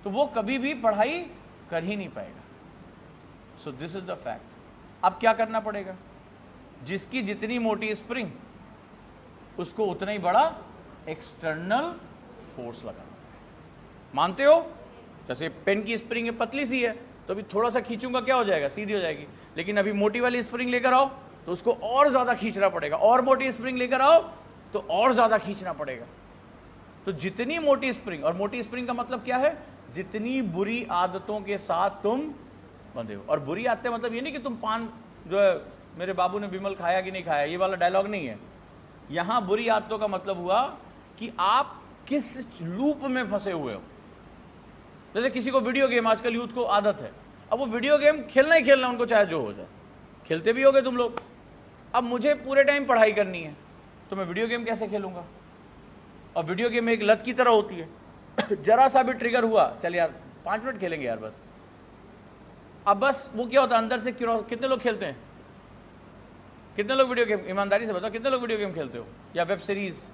तो वो कभी भी पढ़ाई कर ही नहीं पाएगा। So this is the fact. अब क्या करना पड़ेगा, जिसकी जितनी मोटी स्प्रिंग उसको उतना ही बड़ा एक्सटर्नल फोर्स लगाना है। मानते हो? जैसे पेन की स्प्रिंग है, पतली सी है, तो अभी थोड़ा सा खींचूंगा क्या हो जाएगा, सीधी हो जाएगी। लेकिन अभी मोटी वाली स्प्रिंग लेकर आओ तो उसको और ज्यादा खींचना पड़ेगा, और मोटी स्प्रिंग लेकर आओ तो और ज्यादा खींचना पड़ेगा। तो जितनी मोटी स्प्रिंग, और मोटी स्प्रिंग का मतलब क्या है, जितनी बुरी आदतों के साथ तुम बंधे हो। और बुरी आदतें मतलब ये नहीं कि तुम पान जो है मेरे बाबू ने विमल खाया कि नहीं खाया, ये वाला डायलॉग नहीं है। यहां बुरी आदतों का मतलब हुआ कि आप किस लूप में फंसे हुए हो। जैसे किसी को वीडियो गेम, आजकल यूथ को आदत है, अब वो वीडियो गेम खेलना ही खेलना, उनको चाहे जो हो जाए, खेलते भी होगे तुम लोग। अब मुझे पूरे टाइम पढ़ाई करनी है तो मैं वीडियो गेम कैसे खेलूंगा? और वीडियो गेम एक लत की तरह होती है जरा सा भी ट्रिगर हुआ, चल यार 5 मिनट खेलेंगे यार बस। अब बस वो क्या होता है अंदर से, कितने लोग खेलते हैं, कितने लोग वीडियो गेम, ईमानदारी से बताओ कितने लोग वीडियो गेम खेलते हो, या वेब सीरीज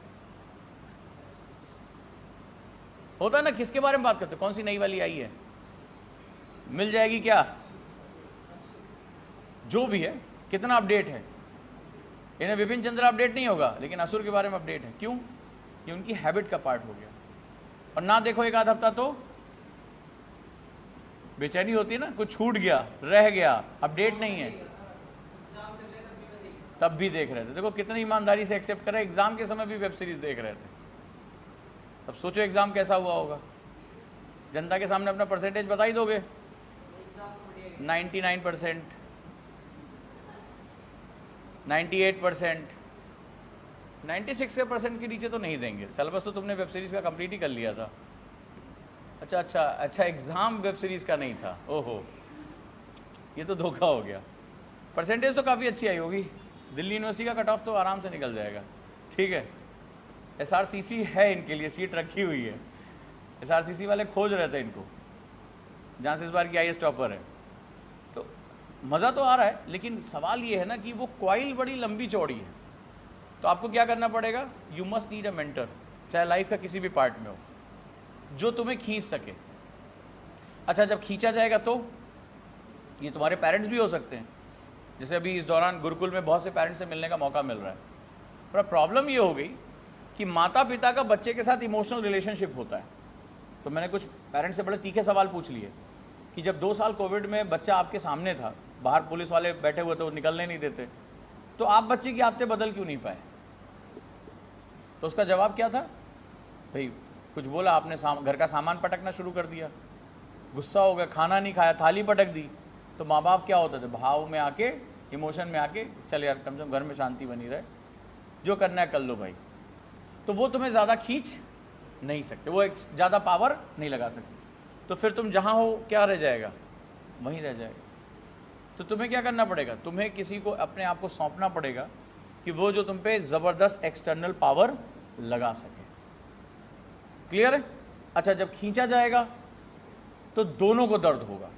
होता है ना? किसके बारे में बात करते हो? कौन सी नई वाली आई है, मिल जाएगी क्या? जो भी है, कितना अपडेट है? इन्हें विपिन चंद्रा अपडेट नहीं होगा, लेकिन असुर के बारे में अपडेट है। क्यों? ये उनकी हैबिट का पार्ट हो गया। और ना देखो एक आध हफ्ता तो बेचैनी होती है ना, कुछ छूट गया, रह गया, अपडेट नहीं है, तब भी देख रहे थे। देखो कितनी ईमानदारी से एक्सेप्ट कर रहे, एग्जाम के समय भी वेब सीरीज देख रहे थे। अब सोचो एग्जाम कैसा हुआ होगा, जनता के सामने अपना परसेंटेज बता ही दोगे, 99%, 98%, 96% के नीचे तो नहीं देंगे। सिलेबस तो तुमने वेब सीरीज का कंप्लीट ही कर लिया था। अच्छा, एग्जाम वेब सीरीज का नहीं था, ओहो ये तो धोखा हो गया। परसेंटेज तो काफ़ी अच्छी आई होगी, दिल्ली यूनिवर्सिटी का कट ऑफ तो आराम से निकल जाएगा। ठीक है, SRCC है इनके लिए, सीट रखी हुई है। SRCC वाले खोज रहे थे इनको, जहाँ से इस बार की IAS टॉपर है। तो मज़ा तो आ रहा है, लेकिन सवाल ये है ना कि वो कॉइल बड़ी लंबी चौड़ी है। तो आपको क्या करना पड़ेगा, you must need a mentor, चाहे लाइफ का किसी भी पार्ट में हो, जो तुम्हें खींच सके। अच्छा, जब खींचा जाएगा तो ये तुम्हारे पेरेंट्स भी हो सकते हैं। जैसे अभी इस दौरान गुरुकुल में बहुत से पेरेंट्स से मिलने का मौका मिल रहा है। पर प्रॉब्लम ये हो गई कि माता पिता का बच्चे के साथ इमोशनल रिलेशनशिप होता है। तो मैंने कुछ पेरेंट्स से बड़े तीखे सवाल पूछ लिए कि जब 2 साल कोविड में बच्चा आपके सामने था, बाहर पुलिस वाले बैठे हुए थे, वो निकलने नहीं देते, तो आप बच्चे की आदतें बदल क्यों नहीं पाए? तो उसका जवाब क्या था, भाई कुछ बोला आपने, घर का सामान पटकना शुरू कर दिया, गुस्सा हो गया, खाना नहीं खाया, थाली पटक दी। तो माँ बाप क्या होते थे, भाव में आके, इमोशन में आके, चल यार कम से कम घर में शांति बनी रहे, जो करना है कर लो भाई। तो वो तुम्हें ज़्यादा खींच नहीं सकते, वो एक ज़्यादा पावर नहीं लगा सकते। तो फिर तुम जहाँ हो क्या रह जाएगा, वहीं रह जाएगा। तो तुम्हें क्या करना पड़ेगा, तुम्हें किसी को अपने आप को सौंपना पड़ेगा कि वो जो तुम पे ज़बरदस्त एक्सटर्नल पावर लगा सके। क्लियर है? अच्छा, जब खींचा जाएगा तो दोनों को दर्द होगा।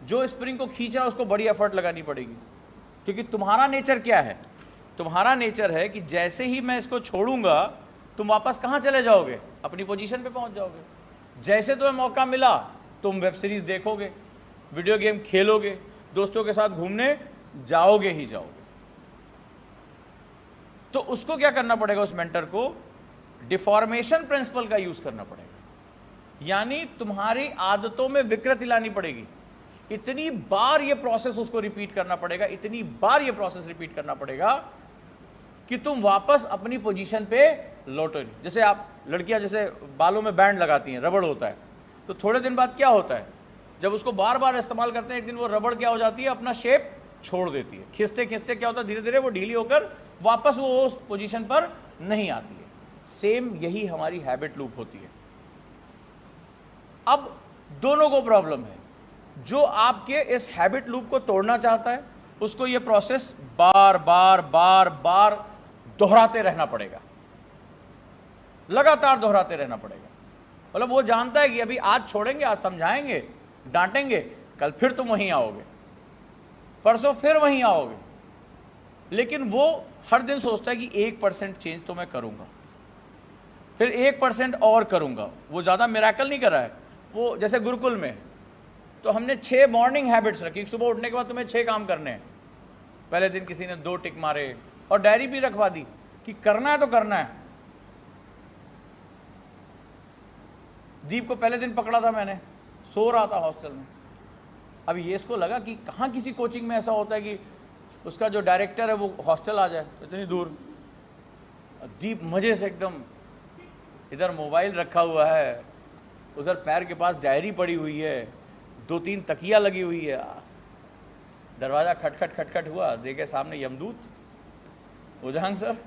जो स्प्रिंग को खींच रहा है उसको बड़ी एफर्ट लगानी पड़ेगी, क्योंकि तुम्हारा नेचर क्या है, तुम्हारा नेचर है कि जैसे ही मैं इसको छोड़ूंगा तुम वापस कहाँ चले जाओगे, अपनी पोजीशन पे पहुंच जाओगे। जैसे तुम्हें मौका मिला तुम वेब सीरीज देखोगे, वीडियो गेम खेलोगे, दोस्तों के साथ घूमने जाओगे ही जाओगे। तो उसको क्या करना पड़ेगा, उस मेंटर को डिफॉर्मेशन प्रिंसिपल का यूज करना पड़ेगा, यानी तुम्हारी आदतों में विकृति लानी पड़ेगी। इतनी बार ये प्रोसेस उसको रिपीट करना पड़ेगा, इतनी बार ये प्रोसेस रिपीट करना पड़ेगा कि तुम वापस अपनी पोजीशन पे लौटो। जैसे आप लड़कियां जैसे बालों में बैंड लगाती हैं, रबड़ होता है, तो थोड़े दिन बाद क्या होता है, जब उसको बार बार इस्तेमाल करते हैं, एक दिन वो रबड़ क्या हो जाती है, अपना शेप छोड़ देती है। खिंचते खिंचते क्या होता है, धीरे धीरे वो ढीली होकर वापस वो उस पोजीशन पर नहीं आती है। सेम यही हमारी हैबिट लूप होती है। अब दोनों को प्रॉब्लम है, जो आपके इस हैबिट लूप को तोड़ना चाहता है उसको ये प्रोसेस बार बार बार बार दोहराते रहना पड़ेगा, लगातार दोहराते रहना पड़ेगा। मतलब वो जानता है कि अभी आज छोड़ेंगे, आज समझाएंगे, डांटेंगे, कल फिर तुम वहीं आओगे, परसों फिर वहीं आओगे, लेकिन वो हर दिन सोचता है कि 1% चेंज तो मैं करूंगा, फिर 1% और करूंगा। वो ज्यादा मिरेकल नहीं कर रहा है, वो जैसे गुरुकुल में तो हमने 6 मॉर्निंग हैबिट्स रखी। सुबह उठने के बाद तुम्हें 6 काम करने हैं। पहले दिन किसी ने 2 टिक मारे और डायरी भी रखवा दी कि करना है तो करना है। दीप को पहले दिन पकड़ा था मैंने, सो रहा था हॉस्टल में। अब ये इसको लगा कि कहाँ किसी कोचिंग में ऐसा होता है कि उसका जो डायरेक्टर है वो हॉस्टल आ जाए इतनी दूर। दीप मजे से एकदम, इधर मोबाइल रखा हुआ है, उधर पैर के पास डायरी पड़ी हुई है, 2-3 तकिया लगी हुई है। दरवाजा खटखट खटखट हुआ, देखे सामने यमदूत, उजहान सर।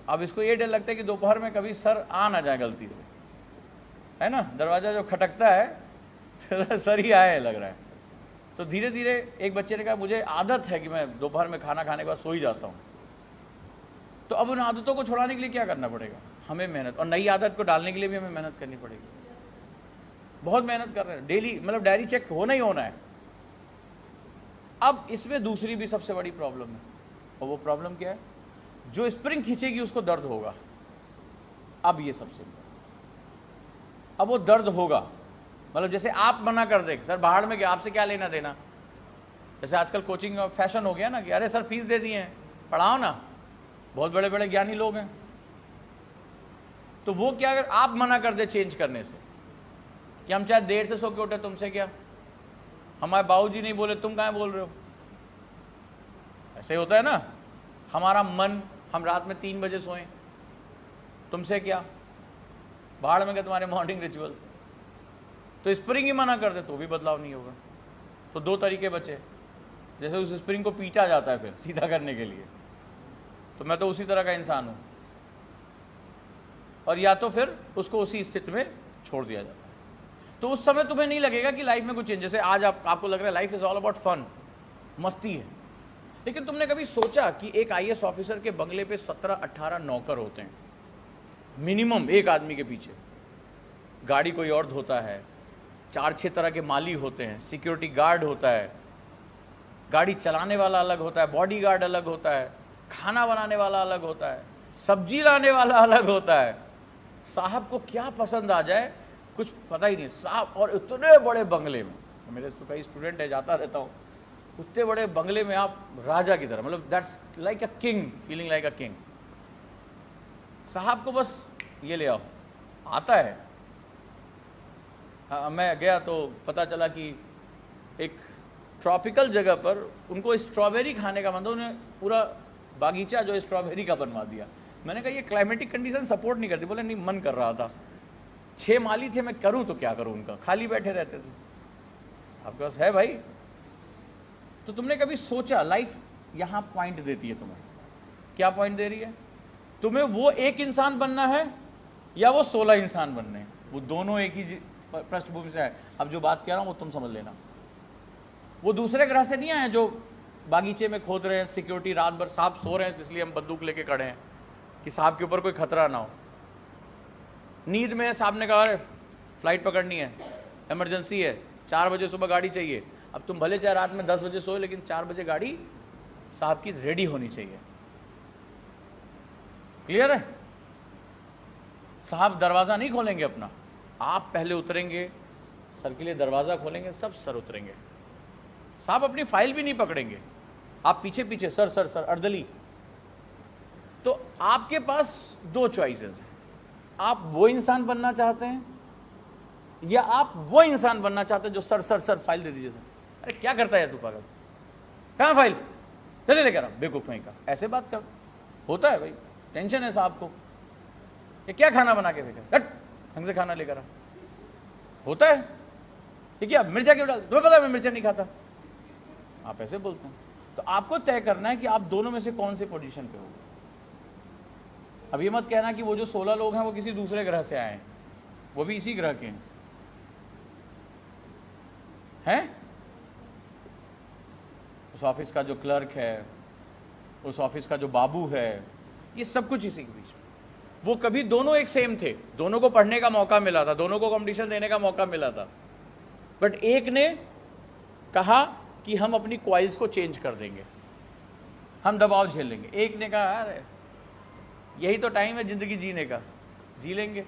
अब इसको ये डर लगता है कि दोपहर में कभी सर आ ना जाए गलती से, है ना। दरवाजा जो खटकता है सर ही आए लग रहा है। तो धीरे धीरे एक बच्चे ने कहा मुझे आदत है कि मैं दोपहर में खाना खाने के बाद सो ही जाता हूँ। तो अब उन आदतों को छुड़ाने के लिए क्या करना पड़ेगा? हमें मेहनत, और नई आदत को डालने के लिए भी हमें मेहनत करनी पड़ेगी। बहुत मेहनत कर रहे हैं डेली, मतलब डायरी चेक होना ही होना है। अब इसमें दूसरी भी सबसे बड़ी प्रॉब्लम है, और वो प्रॉब्लम क्या है? जो स्प्रिंग खींचेगी उसको दर्द होगा। अब ये सबसे, अब वो दर्द होगा, मतलब जैसे आप मना कर दे सर बाहर में गया, आपसे क्या लेना देना। जैसे आजकल कोचिंग का फैशन हो गया ना कि अरे सर फीस दे दिए हैं, पढ़ाओ ना, बहुत बड़े बड़े ज्ञानी लोग हैं। तो वो क्या, अगर आप मना कर दे चेंज करने से कि हम चाहे देर से सो के उठे, तुमसे क्या, हमारे बाबूजी नहीं बोले तुम कहाँ बोल रहे हो, ऐसे होता है ना। हमारा मन, हम रात में 3 बजे सोएं, तुमसे क्या, बाहर में क्या तुम्हारे मॉर्निंग रिचुअल्स। तो स्प्रिंग ही मना कर दे तो भी बदलाव नहीं होगा। तो 2 तरीके बचे, जैसे उस स्प्रिंग को पीटा जाता है फिर सीधा करने के लिए, तो मैं तो उसी तरह का इंसान हूं। और या तो फिर उसको उसी स्थिति में छोड़ दिया जाता है। तो उस समय तुम्हें नहीं लगेगा कि लाइफ में कुछ चेंज, जैसे आज आपको लग रहा है life is all about fun, मस्ती है। लेकिन तुमने कभी सोचा कि एक IAS ऑफिसर के बंगले पे 17-18 नौकर होते हैं मिनिमम, एक आदमी के पीछे। गाड़ी कोई और धोता है, 4-6 तरह के माली होते हैं, सिक्योरिटी गार्ड होता है, गाड़ी चलाने वाला अलग होता है, बॉडी गार्ड अलग होता है, खाना बनाने वाला अलग होता है, सब्जी लाने वाला अलग होता है। साहब को क्या पसंद आ जाए कुछ पता ही नहीं साहब। और इतने बड़े बंगले में, मेरे तो कई स्टूडेंट है, जाता रहता हूँ, उतने बड़े बंगले में आप राजा की तरह, मतलब that's like a king, feeling like a king. साहब को बस ये ले आओ, आता है। हाँ, मैं गया तो पता चला कि एक ट्रॉपिकल जगह पर उनको स्ट्रॉबेरी खाने का मन था, उन्हें पूरा बागीचा जो स्ट्रॉबेरी का बनवा दिया। मैंने कहा ये क्लाइमेटिक कंडीशन सपोर्ट नहीं करती। बोले नहीं, मन कर रहा था। 6 माली थे, मैं करूं तो क्या करूं, उनका खाली बैठे रहते थे। साहब के पास है भाई। तो तुमने कभी सोचा लाइफ यहां पॉइंट देती है तुम्हें, क्या पॉइंट दे रही है तुम्हें? वो एक इंसान बनना है या वो 16 इंसान बनने हैं? वो दोनों एक ही पृष्ठभूमि से है। अब जो बात कह रहा हूं वो तुम समझ लेना। वो दूसरे ग्रह से नहीं आए जो बागीचे में खोद रहे हैं, सिक्योरिटी रात भर, साहब सो रहे हैं इसलिए हम बंदूक लेके खड़े हैं कि साहब के ऊपर कोई खतरा ना हो। नींद में साहब ने कहा अरे फ्लाइट पकड़नी है, इमरजेंसी है, 4 बजे सुबह गाड़ी चाहिए। अब तुम भले चाहे रात में 10 बजे सोए, लेकिन 4 बजे गाड़ी साहब की रेडी होनी चाहिए। क्लियर है? साहब दरवाज़ा नहीं खोलेंगे अपना, आप पहले उतरेंगे, सर के लिए दरवाज़ा खोलेंगे, सब सर उतरेंगे। साहब अपनी फाइल भी नहीं पकड़ेंगे, आप पीछे पीछे सर सर सर अर्दली। तो आपके पास 2 चॉइसेस हैं। आप वो इंसान बनना चाहते हैं या आप वो इंसान बनना चाहते हैं जो सर सर सर फाइल दे दीजिए सर। अरे क्या करता है तू पागल, कहाँ फाइल, चले लेकर आ, बेवकूफ नहीं का, ऐसे बात कर। होता है भाई, टेंशन है साहब को, ये क्या खाना बना के फेंका, हट ढंग से खाना लेकर आ। होता है ये क्या मिर्चा क्यों डाल, तुम्हें पता है मैं मिर्चा नहीं खाता, आप ऐसे बोलते हैं। तो आपको तय करना है कि आप दोनों में से कौन से पोजीशन पे हो। अब ये मत कहना कि वो जो 16 लोग हैं वो किसी दूसरे ग्रह से आए हैं, वो भी इसी ग्रह के हैं। उस ऑफिस का जो क्लर्क है, उस ऑफिस का जो बाबू है, ये सब कुछ इसी के बीच में। वो कभी दोनों एक सेम थे, दोनों को पढ़ने का मौका मिला था, दोनों को कंपटीशन देने का मौका मिला था, बट एक ने कहा कि हम अपनी कॉइल्स को चेंज कर देंगे, हम दबाव झेल लेंगे। एक ने कहा अरे यही तो टाइम है ज़िंदगी जीने का, जी लेंगे।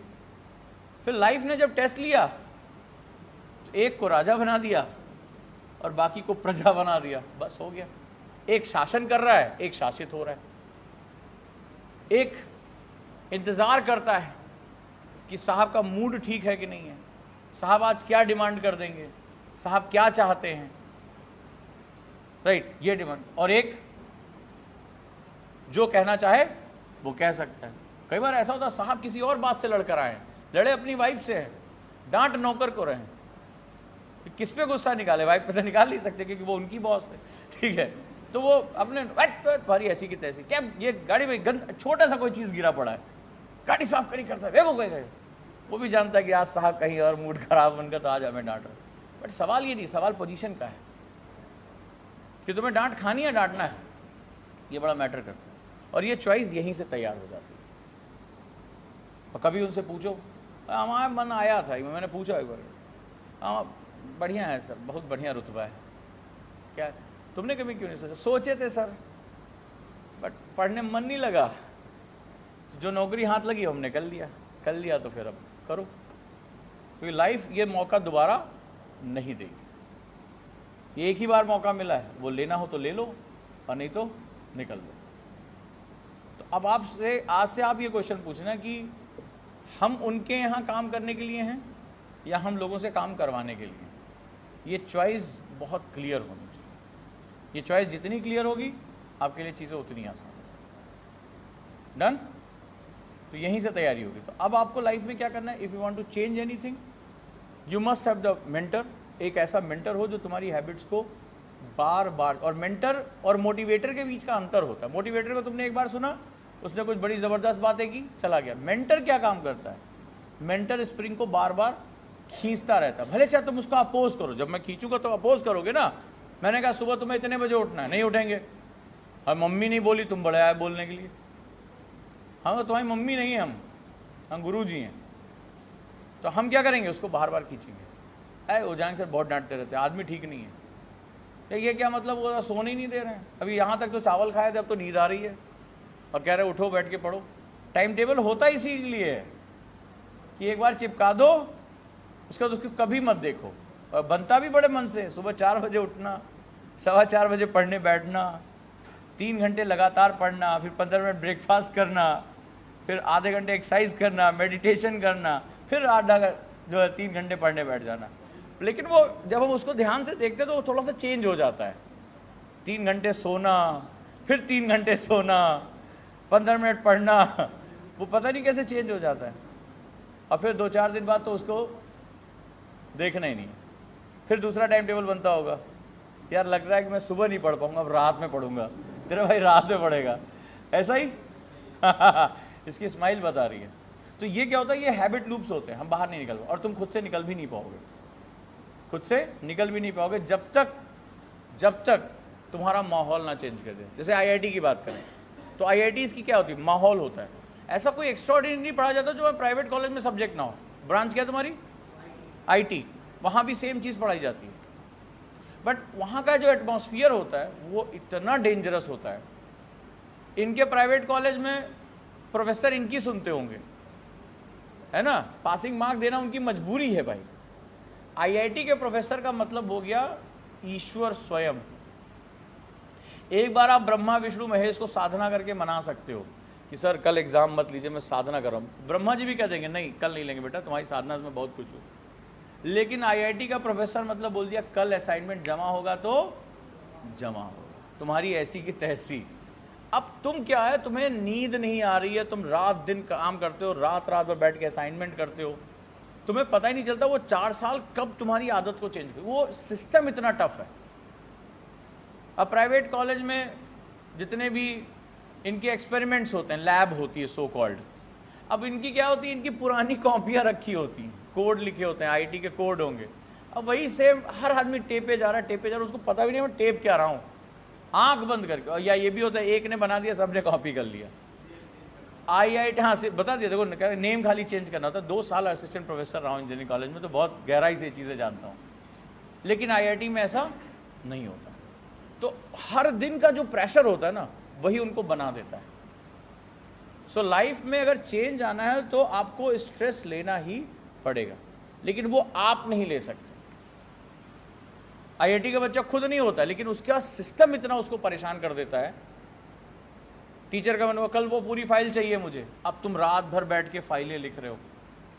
फिर लाइफ ने जब टेस्ट लिया तो एक को राजा बना दिया और बाकी को प्रजा बना दिया, बस हो गया। एक शासन कर रहा है, एक शासित हो रहा है। एक इंतजार करता है कि साहब का मूड ठीक है कि नहीं है, साहब आज क्या डिमांड कर देंगे, साहब क्या चाहते हैं, राइट, ये डिमांड। और एक जो कहना चाहे वो कह सकता है। कई बार ऐसा होता है साहब किसी और बात से लड़कर आए हैं, लड़े अपनी वाइफ से हैं, डांट नौकर को रहे हैं, किस पे गुस्सा निकाले, वाइफ पे तो निकाल नहीं सकते क्योंकि वो उनकी बॉस है, ठीक है। तो वो अपने भारी ऐसी की तैसी, क्या ये गाड़ी में गंद छोटा सा कोई चीज़ गिरा पड़ा है, गाड़ी साफ करी करता है, वे को गए, वो भी जानता है कि आज साहब कहीं और मूड खराब उनका तो आज हमें डांट रहा। बट सवाल ये नहीं, सवाल पोजीशन का है कि तुम्हें डांट खानी है, डांटना है, ये बड़ा मैटर करता है। और ये चॉइस यहीं से तैयार हो जाती है। और कभी उनसे पूछो, हमारा मन आया था, मैंने पूछा एक बार, हाँ बढ़िया है सर, बहुत बढ़िया रुतबा है, क्या तुमने कभी क्यों नहीं सोचा? सोचे थे सर, बट पढ़ने में मन नहीं लगा, जो नौकरी हाथ लगी हमने कर लिया तो फिर अब करो, क्योंकि लाइफ ये मौका दोबारा नहीं देगी। एक ही बार मौका मिला है, वो लेना हो तो ले लो और नहीं तो निकल दो। तो अब आपसे आज से आप ये क्वेश्चन पूछना कि हम उनके यहाँ काम करने के लिए हैं या हम लोगों से काम करवाने के लिए। ये चॉइस बहुत क्लियर होनी चाहिए। ये चॉइस जितनी क्लियर होगी आपके लिए चीज़ें उतनी आसान होगी। डन? तो यहीं से तैयारी होगी। तो अब आपको लाइफ में क्या करना है? If you want to change anything you must have the mentor. एक ऐसा मेंटर हो जो तुम्हारी हैबिट्स को बार बार, और मेंटर और मोटिवेटर के बीच का अंतर होता है। मोटिवेटर को तुमने एक बार सुना, उसने कुछ बड़ी ज़बरदस्त बातें की, चला गया। मेंटर क्या काम करता है? मेंटर स्प्रिंग को बार बार खींचता रहता है, भले चाहे तुम उसको अपोज करो। जब मैं खींचूंगा तो अपोज करोगे ना। मैंने कहा सुबह तुम्हें इतने बजे उठना है, नहीं उठेंगे। और मम्मी नहीं बोली, तुम बड़े आए बोलने के लिए। हाँ तो तुम्हारी मम्मी नहीं है, हम गुरु जी हैं। तो हम क्या करेंगे? उसको बार बार खींचेंगे। अरे उजांग सर बहुत डांटते रहते हैं, आदमी ठीक नहीं है। ये क्या मतलब? वो सोने ही नहीं दे रहे हैं। अभी यहाँ तक तो चावल खाए थे, अब तो नींद आ रही है और कह रहे उठो बैठ के पढ़ो। टाइम टेबल होता ही इसीलिए है कि एक बार चिपका दो, उसके बाद उसको कभी मत देखो। और बनता भी बड़े मन से, सुबह 4 बजे उठना, 4:15 बजे पढ़ने बैठना, 3 घंटे लगातार पढ़ना, फिर 15 मिनट ब्रेकफास्ट करना, फिर आधे घंटे एक्सरसाइज करना, मेडिटेशन करना, फिर 3 घंटे पढ़ने बैठ जाना। लेकिन वो जब हम उसको ध्यान से देखते तो वो थोड़ा सा चेंज हो जाता है। 3 घंटे सोना, फिर 3 घंटे सोना, 15 मिनट पढ़ना, वो पता नहीं कैसे चेंज हो जाता है। और फिर 2-4 दिन बाद तो उसको देखना ही नहीं। फिर दूसरा टाइम टेबल बनता होगा, यार लग रहा है कि मैं सुबह नहीं पढ़ पाऊंगा, अब रात में पढ़ूंगा। तेरा भाई रात में पढ़ेगा, ऐसा ही इसकी स्माइल बता रही है। तो ये क्या होता है? ये हैबिट लूप्स होते हैं, हम बाहर नहीं निकल पाओ। और तुम खुद से निकल भी नहीं पाओगे, खुद से निकल भी नहीं पाओगे जब तक तुम्हारा माहौल ना चेंज कर दे। जैसे IIT की बात करें तो IITs की क्या होती है? माहौल होता है। ऐसा कोई एक्स्ट्राऑर्डिनरी नहीं पढ़ा जाता जो प्राइवेट कॉलेज में सब्जेक्ट ना हो। ब्रांच क्या तुम्हारी? IT। वहाँ भी सेम चीज़ पढ़ाई जाती है, बट वहाँ का जो एटमॉस्फियर होता है वो इतना डेंजरस होता है। इनके प्राइवेट कॉलेज में प्रोफेसर इनकी सुनते होंगे, है ना, पासिंग मार्क देना उनकी मजबूरी है भाई। IIT के प्रोफेसर का मतलब हो गया ईश्वर स्वयं। एक बार आप ब्रह्मा विष्णु महेश को साधना करके मना सकते हो कि सर कल एग्जाम मत लीजिए, मैं साधना कर रहा हूँ। ब्रह्मा जी भी कह देंगे नहीं कल नहीं लेंगे बेटा, तुम्हारी साधना में बहुत खुश हूँ। लेकिन IIT का प्रोफेसर मतलब बोल दिया कल असाइनमेंट जमा होगा तो जमा होगा, तुम्हारी ऐसी की तैसी। अब तुम क्या है, तुम्हें नींद नहीं आ रही है, तुम रात दिन काम करते हो, रात भर बैठ के असाइनमेंट करते हो, तुम्हें पता ही नहीं चलता वो 4 साल कब तुम्हारी आदत को चेंज कर। वो सिस्टम इतना टफ है। अब प्राइवेट कॉलेज में जितने भी इनके एक्सपेरिमेंट्स होते हैं, लैब होती है सो कॉल्ड, अब इनकी क्या होती है? इनकी पुरानी कॉपियाँ रखी होती हैं, कोड लिखे होते हैं, IT के कोड होंगे। अब वही सेम हर आदमी टेपे जा रहा है, उसको पता भी नहीं मैं टेप क्या रहा हूँ, आंख बंद करके। और या ये भी होता है एक ने बना दिया, सबने कॉपी कर लिया। IIT हाँ से बता दिया, देखो नेम खाली चेंज करना होता है। 2 साल असिस्टेंट प्रोफेसर रहा हूँ इंजीनियरिंग कॉलेज में, तो बहुत गहराई से चीज़ें जानता हूँ। लेकिन IIT में ऐसा नहीं होता। तो हर दिन का जो प्रेशर होता है ना, वही उनको बना देता है। सो लाइफ में अगर चेंज आना है तो आपको स्ट्रेस लेना ही पड़ेगा, लेकिन वो आप नहीं ले सकते। आईआईटी का बच्चा खुद नहीं होता, लेकिन उसका सिस्टम इतना उसको परेशान कर देता है। टीचर का मन हुआ कल वो पूरी फाइल चाहिए मुझे, अब तुम रात भर बैठ के फाइलें लिख रहे हो,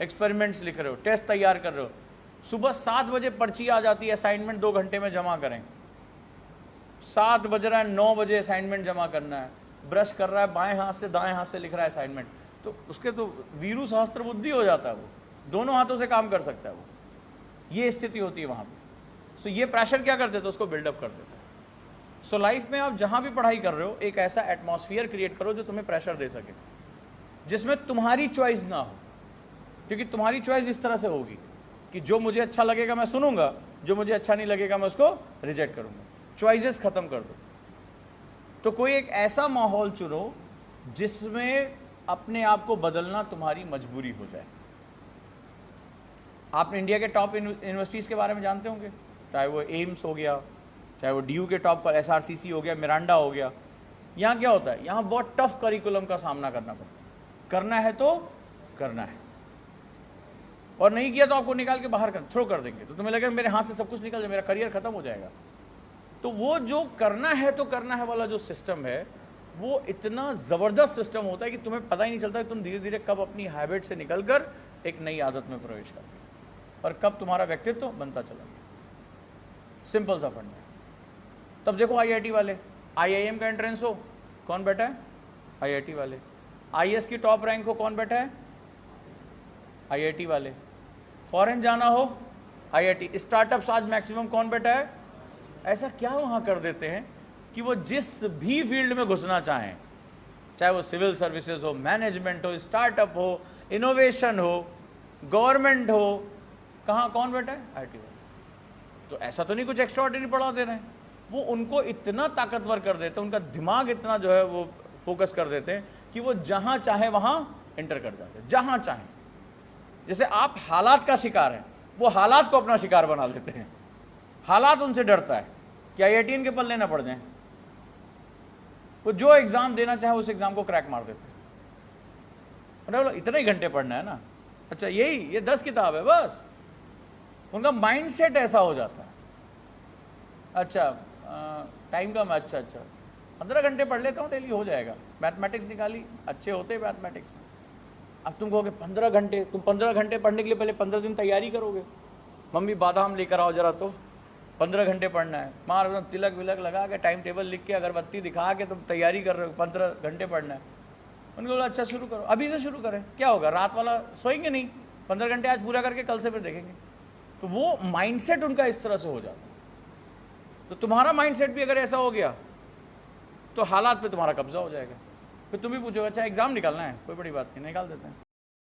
एक्सपेरिमेंट्स लिख रहे हो, टेस्ट तैयार कर रहे हो, सुबह 7 बजे पर्ची आ जाती है, असाइनमेंट 2 घंटे में जमा करें, 7 बज रहा है, 9 बजे असाइनमेंट जमा करना है, ब्रश कर रहा है, बाएं हाथ से दाएं हाथ से लिख रहा है असाइनमेंट, तो उसके तो वीरू सहस्त्र बुद्धि हो जाता है, वो दोनों हाथों से काम कर सकता है वो। ये स्थिति होती है वहाँ पे। सो ये प्रेशर क्या कर देता है, उसको बिल्डअप कर देता है। सो लाइफ में आप जहाँ भी पढ़ाई कर रहे हो, एक ऐसा एटमॉस्फेयर क्रिएट करो जो तुम्हें प्रेशर दे सके, जिसमें तुम्हारी चॉइस ना हो, क्योंकि तुम्हारी चॉइस इस तरह से होगी कि जो मुझे अच्छा लगेगा मैं सुनूंगा, जो मुझे अच्छा नहीं लगेगा मैं उसको रिजेक्ट करूंगा। चॉइसेस खत्म कर दो। तो कोई एक ऐसा माहौल चुनो जिसमें अपने आप को बदलना तुम्हारी मजबूरी हो जाए। आप इंडिया के टॉप यूनिवर्सिटीज़ के बारे में जानते होंगे, चाहे वो एम्स हो गया, चाहे वो डीयू के टॉप पर एसआरसीसी हो गया, मिरांडा हो गया। यहाँ क्या होता है, यहाँ बहुत टफ करिकुलम का सामना करना पड़ता है। करना है तो करना है, और नहीं किया तो आपको निकाल के बाहर थ्रो कर देंगे, तो तुम्हें लगेगा मेरे हाथ से सब कुछ निकल जाए, मेरा करियर खत्म हो जाएगा। तो वो जो करना है तो करना है वाला जो सिस्टम है, वो इतना ज़बरदस्त सिस्टम होता है कि तुम्हें पता ही नहीं चलता कि तुम धीरे धीरे कब अपनी हैबिट से निकलकर एक नई आदत में प्रवेश करते हो और कब तुम्हारा व्यक्तित्व बनता चला गया। सिंपल सा फंड है। तब देखो आईआईटी वाले, आईआईएम का एंट्रेंस हो, कौन बैठा है? आईआईटी वाले। आईएएस की टॉप रैंक हो, कौन बैठा है? आईआईटी वाले। फॉरेन जाना हो, आईआईटी। स्टार्टअप्स आज मैक्सिमम कौन बैठा है? ऐसा क्या वहाँ कर देते हैं कि वो जिस भी फील्ड में घुसना चाहें, चाहे वो सिविल सर्विसेज हो, मैनेजमेंट हो, स्टार्टअप हो, इनोवेशन हो, गवर्नमेंट हो, कहाँ कौन बैठा है? आईटी वाले। तो ऐसा तो नहीं कुछ एक्स्ट्राऑर्डिनरी पढ़ा दे रहे हैं, वो उनको इतना ताकतवर कर देते हैं, उनका दिमाग इतना जो है वो फोकस कर देते हैं कि वो जहाँ चाहे वहाँ एंटर कर जाते हैं, जहाँ चाहें। जैसे आप हालात का शिकार हैं, वो हालात को अपना शिकार बना लेते हैं। हालात उनसे डरता है कि आईआईटीएन के पल्ले ना पड़ जाएं। वो जो एग्जाम देना चाहे उस एग्जाम को क्रैक मार देते हैं। बोला इतने ही घंटे पढ़ना है ना, अच्छा यही ये 10 किताब है बस। उनका माइंडसेट ऐसा हो जाता है। अच्छा टाइम कम, अच्छा 15 घंटे पढ़ लेता हूँ डेली, हो जाएगा। मैथमेटिक्स निकाली, अच्छे होते हैं मैथमेटिक्स में। अब तुम कहोगे 15 घंटे, तुम 15 घंटे पढ़ने के लिए पहले 15 दिन तैयारी करोगे। मम्मी बादाम लेकर आओ जरा, तो 15 घंटे पढ़ना है, मार तिलक विलक लगा के, टाइम टेबल लिख के, अगरबत्ती दिखा के तुम तैयारी कर रहे हो, 15 घंटे पढ़ना है। उनको बोला अच्छा शुरू करो, अभी से शुरू करें, क्या होगा, रात वाला सोएंगे नहीं, 15 घंटे आज पूरा करके कल से फिर देखेंगे। तो वो माइंडसेट उनका इस तरह से हो जाता है। तो तुम्हारा माइंडसेट भी अगर ऐसा हो गया तो हालात पे तुम्हारा कब्जा हो जाएगा। फिर तुम भी पूछोगे अच्छा एग्जाम निकालना है, कोई बड़ी बात नहीं, निकाल देते हैं।